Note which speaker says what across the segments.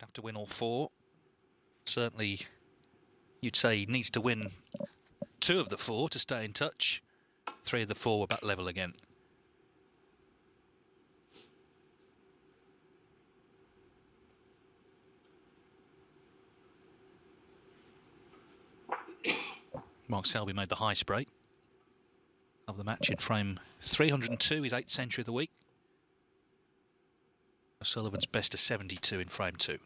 Speaker 1: He'd have to win all 4. Certainly, you'd say he needs to win 2 of the 4 to stay in touch. 3 of the 4 were back level again. Mark Selby made the high spray of the match in frame 302, his 8th century of the week. Sullivan's best of 72 in frame 2.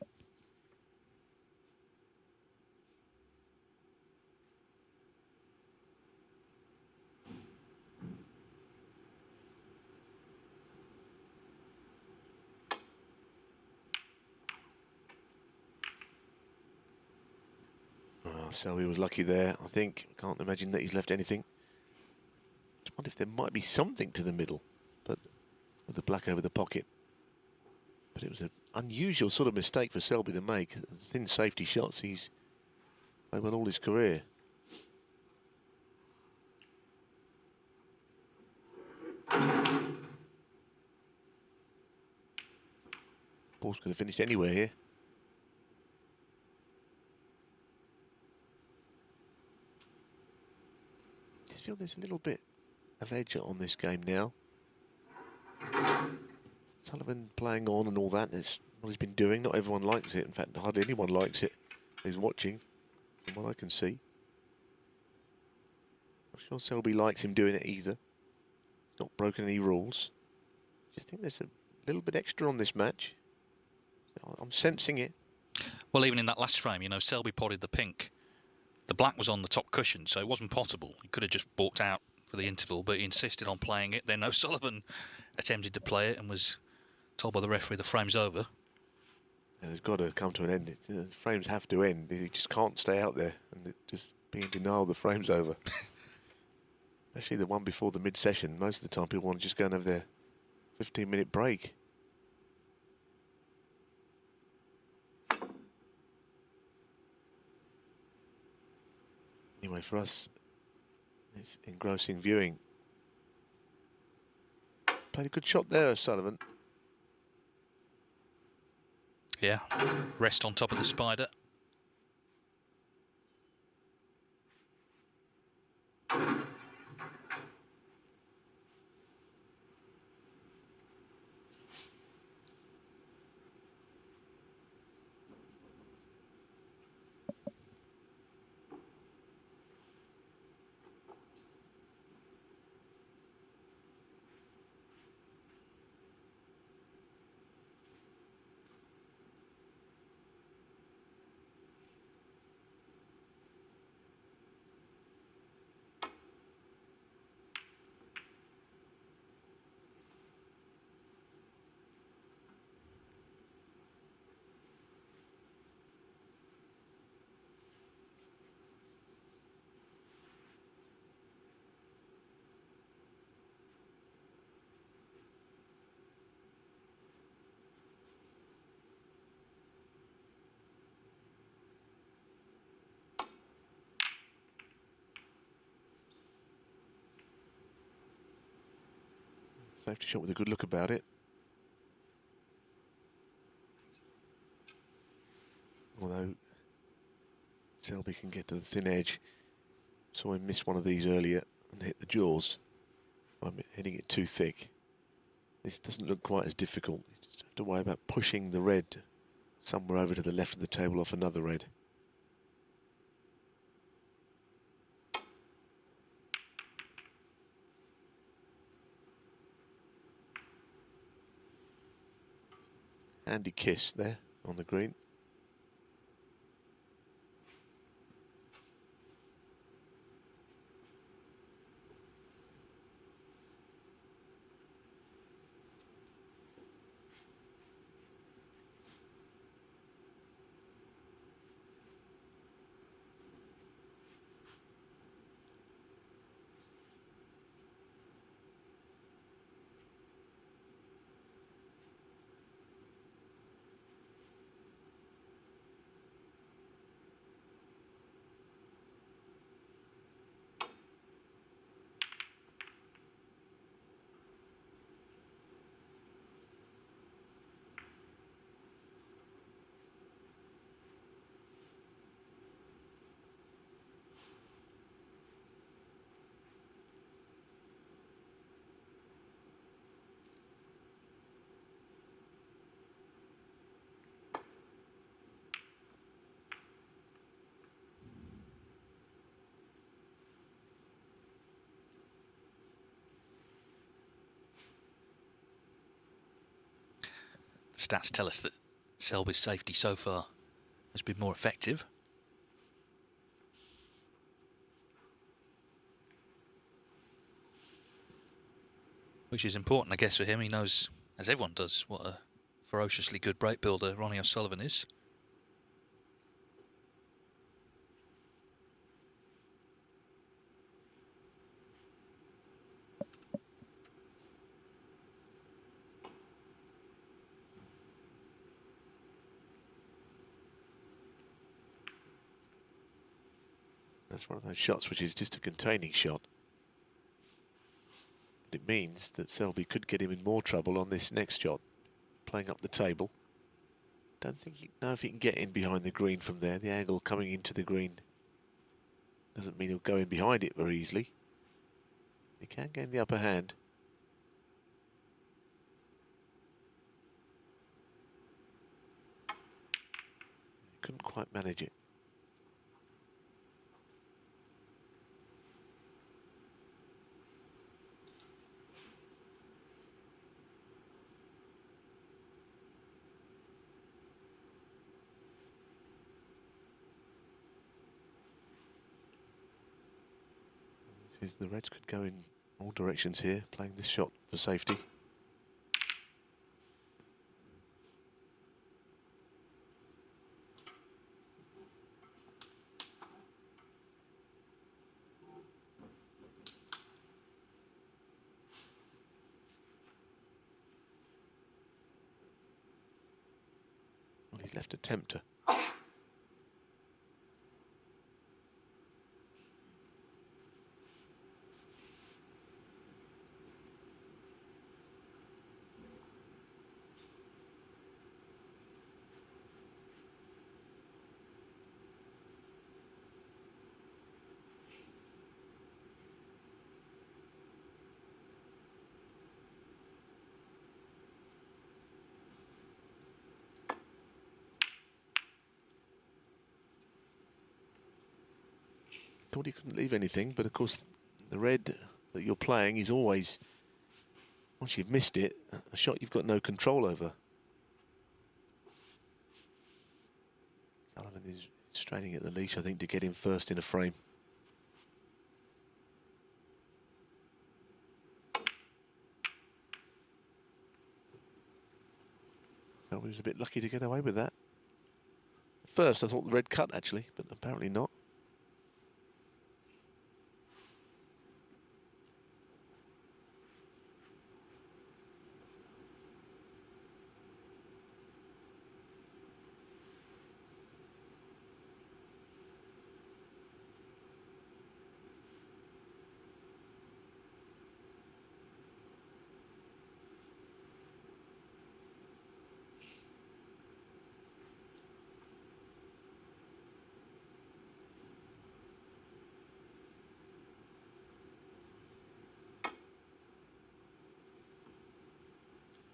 Speaker 2: Selby was lucky there, I think. Can't imagine that he's left anything. I wonder if there might be something to the middle, but with the black over the pocket. But it was an unusual sort of mistake for Selby to make. Thin safety shots he's played well all his career. Ball's could have finished anywhere here. I feel there's a little bit of edge on this game now. Sullivan playing on and all that, that's what he's been doing. Not everyone likes it. In fact, hardly anyone likes it who's watching, from what I can see. Not sure Selby likes him doing it either. He's not broken any rules. Just think there's a little bit extra on this match. I'm sensing it.
Speaker 1: Well, even in that last frame, you know, Selby potted the pink. The black was on the top cushion, so it wasn't possible. He could have just walked out for the interval, but he insisted on playing it. Then O'Sullivan attempted to play it and was told by the referee the frame's over.
Speaker 2: Yeah, there's got to come to an end. The frames have to end. You just can't stay out there and just be in denial the frame's over. Especially the one before the mid-session. Most of the time people want to just go and have their 15-minute break. Anyway, for us, it's engrossing viewing. Played a good shot there, O'Sullivan.
Speaker 1: Yeah, rest on top of the spider.
Speaker 2: Safety shot with a good look about it. Although Selby can get to the thin edge. Saw him miss one of these earlier and hit the jaws. I'm hitting it too thick. This doesn't look quite as difficult. You just have to worry about pushing the red somewhere over to the left of the table off another red. Handy kiss there on the green.
Speaker 1: stats tell us that Selby's safety so far has been more effective. Which is important, I guess, for him. He knows, as everyone does, what a ferociously good break builder Ronnie O'Sullivan is.
Speaker 2: That's one of those shots which is just a containing shot. But it means that Selby could get him in more trouble on this next shot, playing up the table. Don't think you know if he can get in behind the green from there. The angle coming into the green doesn't mean he'll go in behind it very easily. He can gain the upper hand. Couldn't quite manage it. The Reds could go in all directions here, playing this shot for safety. Well, he's left a tempter. Thought he couldn't leave anything, but of course the red that you're playing is always, once you've missed it, a shot you've got no control over. Sullivan is straining at the leash, I think, to get him first in a frame. So he was a bit lucky to get away with that. At first I thought the red cut actually, but apparently not.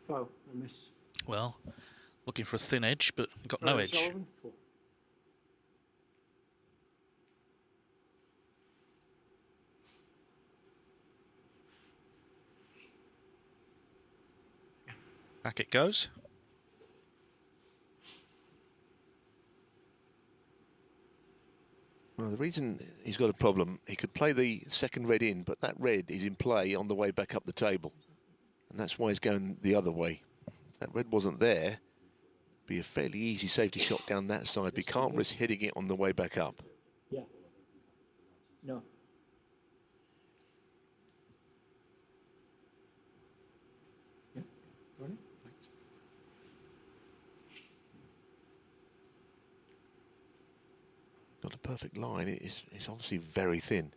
Speaker 3: Foul, a miss.
Speaker 1: Well, looking for a thin edge, but got no edge.
Speaker 3: Sullivan, 4.
Speaker 1: Back it goes.
Speaker 2: Well, the reason he's got a problem, he could play the second red in, but that red is in play on the way back up the table. And that's why he's going the other way. If that red wasn't there, it'd be a fairly easy safety shot down that side, but he can't risk hitting it on the way back up.
Speaker 3: Yeah. No. Yeah. Ronnie? Thanks.
Speaker 2: Got a perfect line. It's obviously very thin.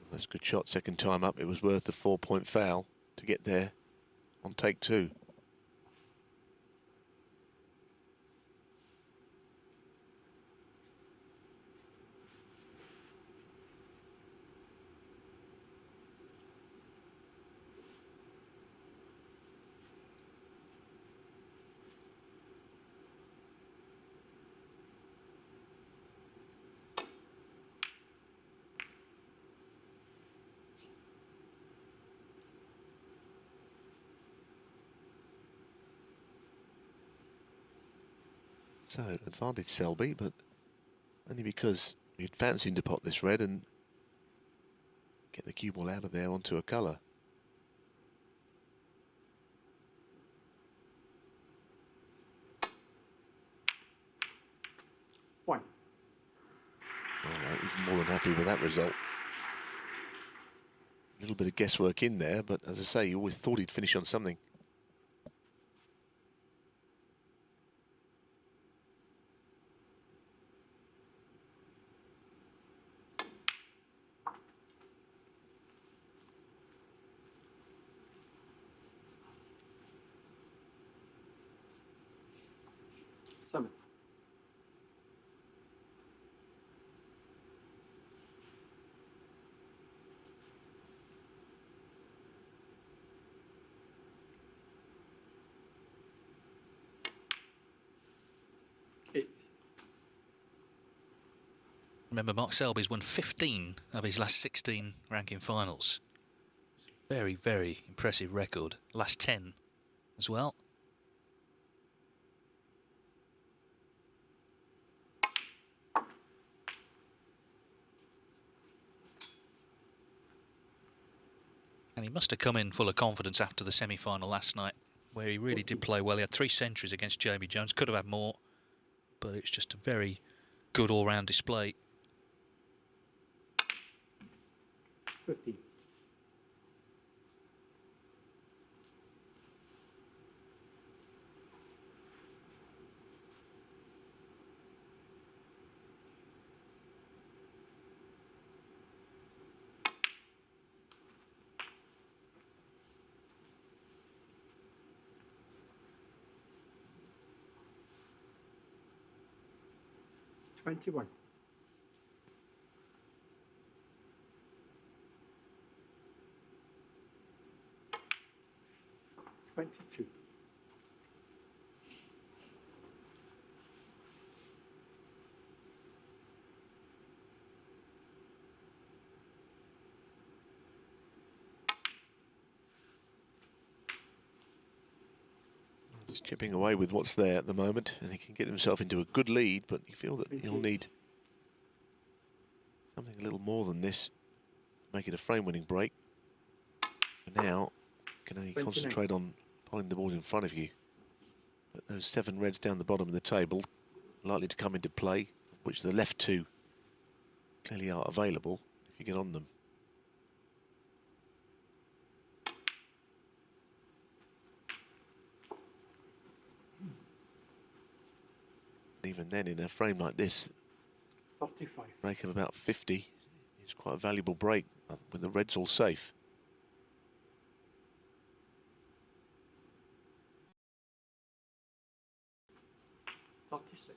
Speaker 2: That's a good shot. Second time up, it was worth the 4-point foul to get there on take 2. So, advantage Selby, but only because he'd fancied to pot this red and get the cue ball out of there onto a colour.
Speaker 3: One.
Speaker 2: All right, he's more than happy with that result. A little bit of guesswork in there, but as I say, you always thought he'd finish on something.
Speaker 3: Seven. Eight.
Speaker 1: Remember, Mark Selby's won 15 of his last 16 ranking finals. Very, very impressive record. Last 10 as well. And he must have come in full of confidence after the semi-final last night, where he really did play well. He had 3 centuries against Jamie Jones. Could have had more, but it's just a very good all-round display.
Speaker 3: 15. Twenty-one. 22.
Speaker 2: 'He's chipping away with what's there at the moment, and he can get himself into a good lead, but you feel that he'll need something a little more than this to make it a frame-winning break. For now, can only
Speaker 3: 29.
Speaker 2: concentrate on pulling the balls in front of you. But those 7 reds down the bottom of the table likely to come into play, which the left 2 clearly are available if you get on them. Even then, in a frame like this,
Speaker 3: 35.
Speaker 2: break of about 50 is quite a valuable break with the reds all safe.
Speaker 3: $36.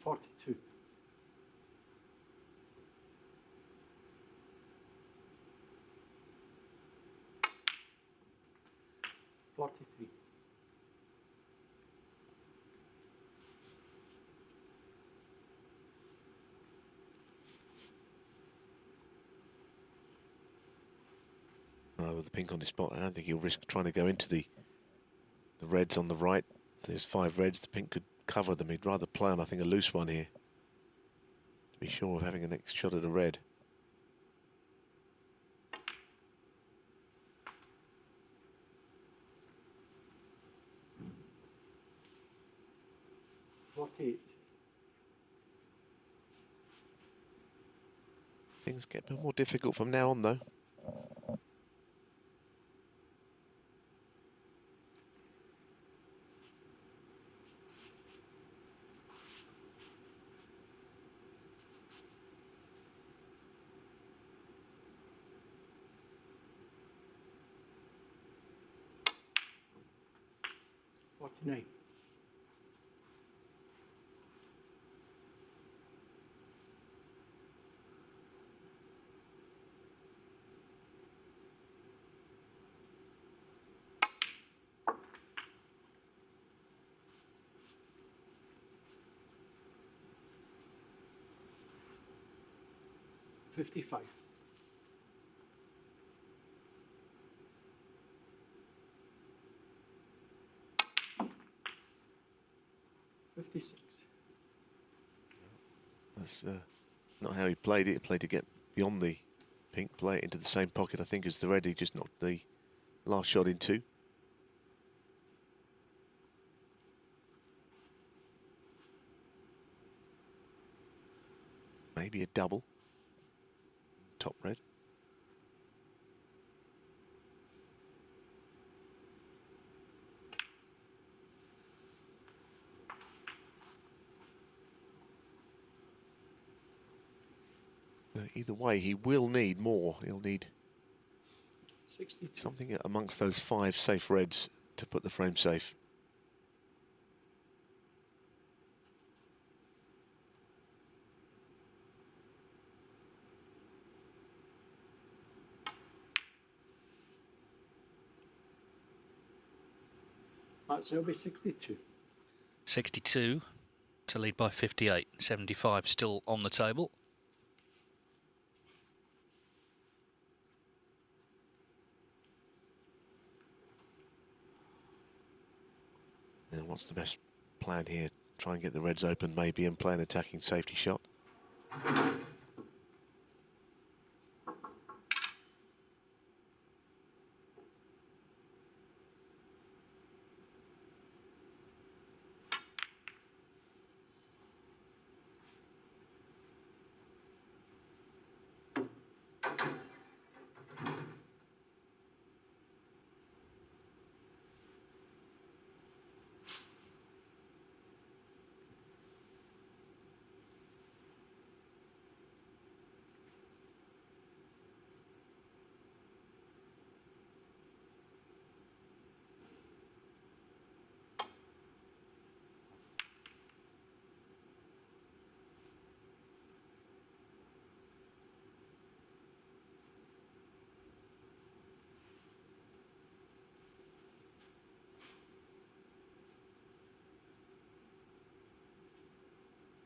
Speaker 3: 42. 43.
Speaker 2: 'With the pink on his spot, I don't think he'll risk trying to go into the reds on the right. There's 5 reds, the pink could cover them. He'd rather play on, I think, a loose one here to be sure of having a next shot at a red.
Speaker 3: $48.
Speaker 2: Things get a bit more difficult from now on, though.
Speaker 3: 49. $55. 56.
Speaker 2: That's not how he played it. He played to get beyond the pink, play it into the same pocket, I think, as the red. He just knocked the last shot in two. Maybe a double. Top red. Either way, he will need more. He'll need
Speaker 3: 62.
Speaker 2: something amongst those 5 safe reds to put the frame safe.
Speaker 3: That's Selby 62.
Speaker 1: 62 to lead by 58. 75 still on the table.
Speaker 2: And what's the best plan here? Try and get the reds open maybe and play an attacking safety shot.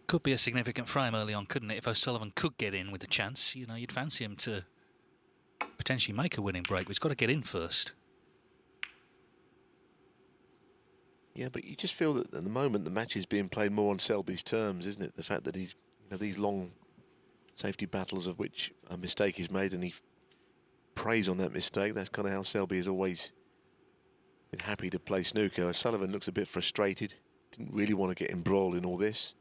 Speaker 1: Could be a significant frame early on, couldn't it? If O'Sullivan could get in with a chance, you know, you'd fancy him to potentially make a winning break, but he's got to get in first.
Speaker 2: Yeah, but you just feel that at the moment the match is being played more on Selby's terms, isn't it? The fact that he's, you know, these long safety battles of which a mistake is made and he preys on that mistake. That's kind of how Selby has always been happy to play snooker. O'Sullivan looks a bit frustrated. Didn't really want to get embroiled in all this.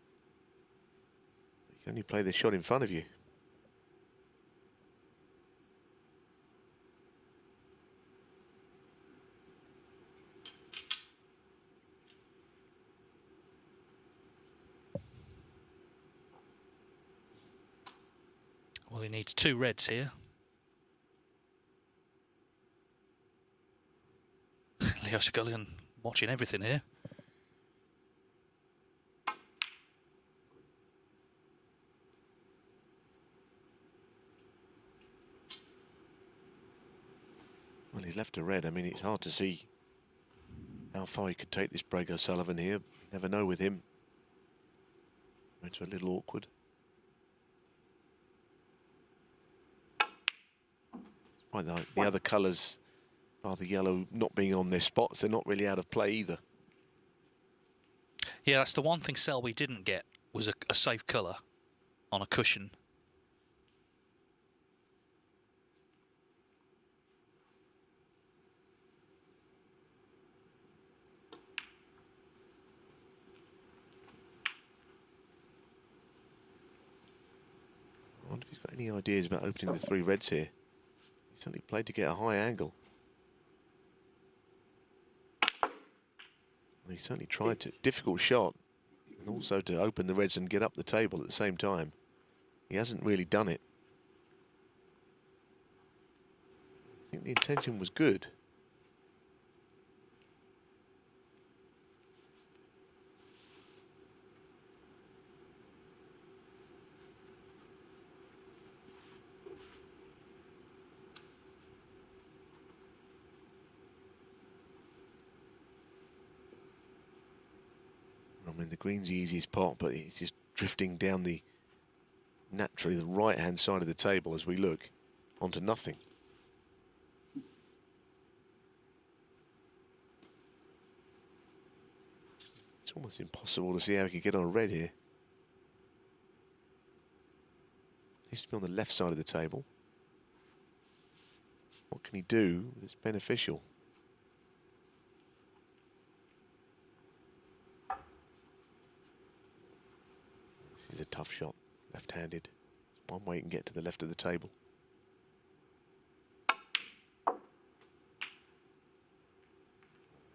Speaker 2: You can only play the shot in front of you.
Speaker 1: Well, he needs 2 reds here. Leo Scullion watching everything here.
Speaker 2: Well, he's left a red. I mean, it's hard to see how far he could take this break, O'Sullivan here. Never know with him. It's a little awkward. Quite the other colours, bar the yellow not being on their spots, they're not really out of play either.
Speaker 1: Yeah, that's the one thing Selby didn't get, was a safe colour on a cushion.
Speaker 2: I wonder if he's got any ideas about opening the 3 reds here. He certainly played to get a high angle. Well, he certainly tried to. Difficult shot. And also to open the reds and get up the table at the same time. He hasn't really done it. I think the intention was good. the green's the easiest pot, but it's just drifting down the naturally the right-hand side of the table as we look onto nothing. It's almost impossible to see how he could get on red here. Needs to be on the left side of the table. What can he do that's beneficial? This is a tough shot, left-handed. One way you can get to the left of the table.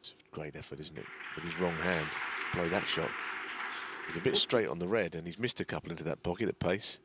Speaker 2: It's a great effort, isn't it? With his wrong hand, blow that shot. He's a bit straight on the red, and he's missed a couple into that pocket at pace.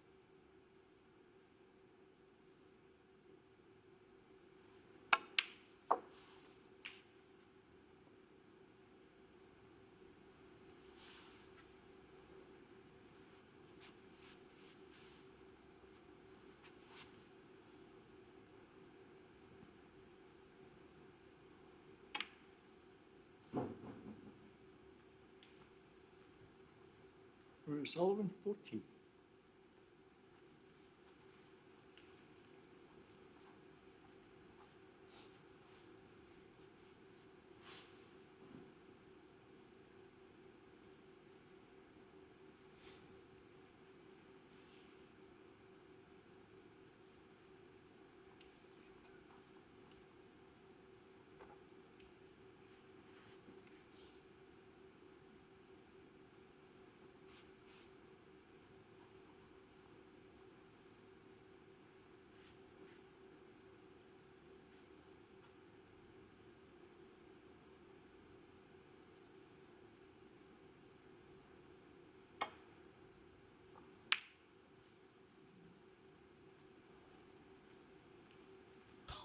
Speaker 3: We're at Sullivan, 14.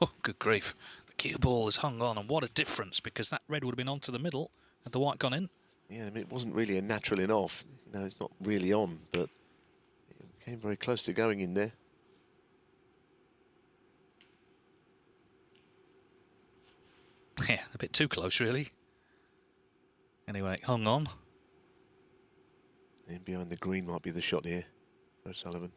Speaker 1: Oh, good grief. The cue ball has hung on, and what a difference, because that red would have been onto the middle had the white gone in.
Speaker 2: Yeah, I mean, it wasn't really a natural in off. You know, it's not really on, but it came very close to going in there.
Speaker 1: Yeah, a bit too close, really. Anyway, hung on.
Speaker 2: And behind the green might be the shot here for Sullivan.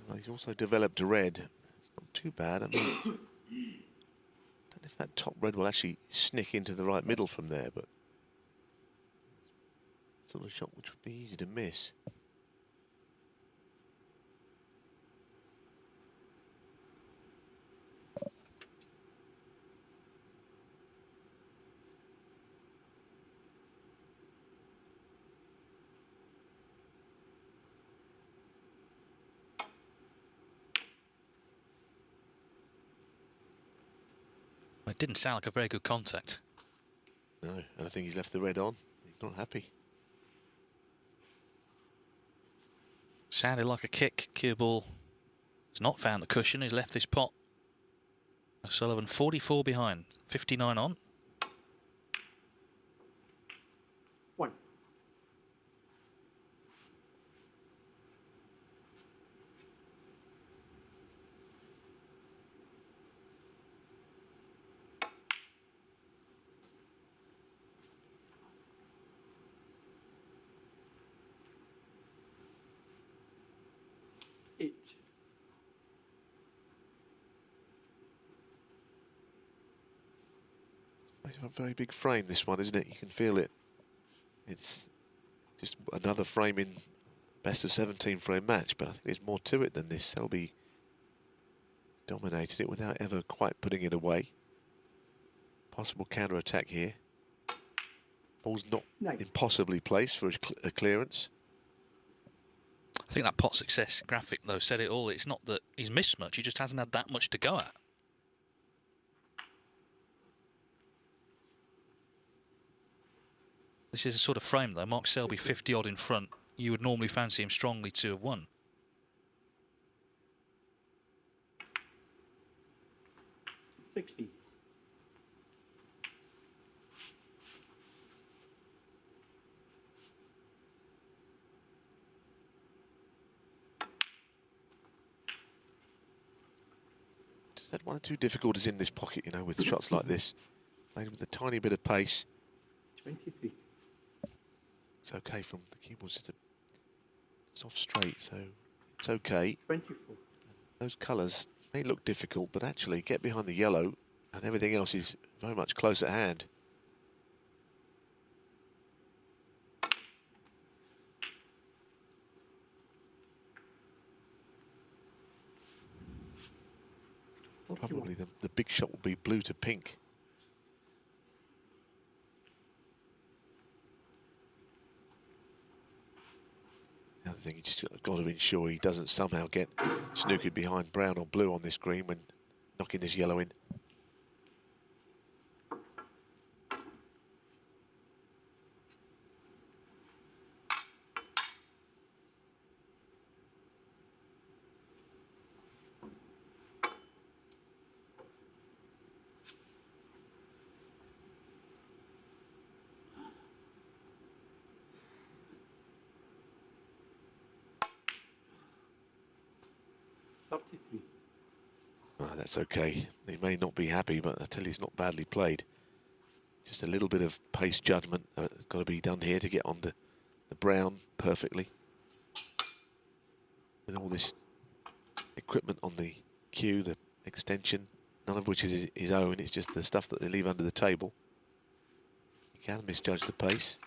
Speaker 2: Well, he's also developed a red. It's not too bad. I mean, I don't know if that top red will actually snick into the right middle from there, but sort of shot which would be easy to miss.
Speaker 1: It didn't sound like a very good contact.
Speaker 2: No, and I think he's left the red on. He's not happy.
Speaker 1: Sounded like a kick. Cue ball has not found the cushion. He's left this pot. Sullivan 44 behind, 59 on.
Speaker 3: 1. Eight.
Speaker 2: It's a very big frame, this one, isn't it? You can feel it. It's just another frame in best of 17 frame match, but I think there's more to it than this. Selby dominated it without ever quite putting it away. Possible counter-attack here. Ball's not
Speaker 3: Nice.
Speaker 2: impossibly placed for a clearance.
Speaker 1: I think that pot success graphic, though, said it all. It's not that he's missed much, he just hasn't had that much to go at. This is a sort of frame, though. Mark Selby 50-odd in front. You would normally fancy him strongly to have won.
Speaker 3: $60.
Speaker 2: had one or two difficulties in this pocket, you know, with shots like this. Played with a tiny bit of pace.
Speaker 3: 23.
Speaker 2: It's okay from the cue was just a soft straight, so it's okay.
Speaker 3: 24.
Speaker 2: Those colours may look difficult, but actually get behind the yellow and everything else is very much close at hand. Probably the big shot will be blue to pink. The other thing, you just got to ensure he doesn't somehow get snookered behind brown or blue on this green when knocking this yellow in. Oh, that's okay. He may not be happy, but I tell you, it's not badly played. Just a little bit of pace judgment got to be done here to get onto the brown perfectly. With all this equipment on the cue, the extension, none of which is his own, it's just the stuff that they leave under the table. He can misjudge the pace.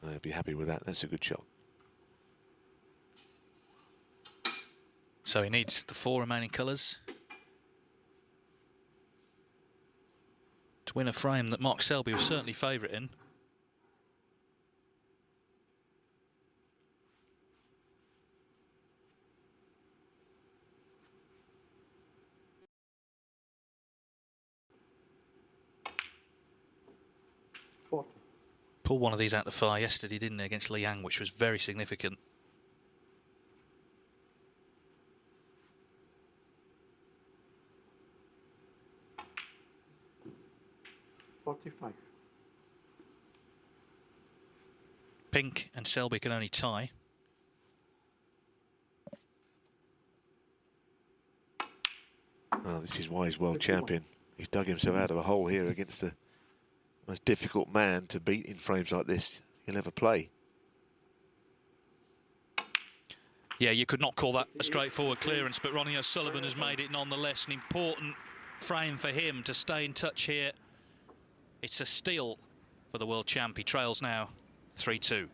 Speaker 2: I'd be happy with that. That's a good shot.
Speaker 1: So he needs the 4 remaining colours to win a frame that Mark Selby was certainly favourite in. Pulled one of these out the fire yesterday, didn't he, against Liang, which was very significant. Pink and Selby can only tie.
Speaker 2: Well, this is why he's world champion. He's dug himself out of a hole here against the most difficult man to beat in frames like this he'll ever play.
Speaker 1: Yeah, you could not call that a straightforward clearance, but Ronnie O'Sullivan has made it nonetheless. An important frame for him to stay in touch here. It's a steal for the world champ. He trails now 3-2.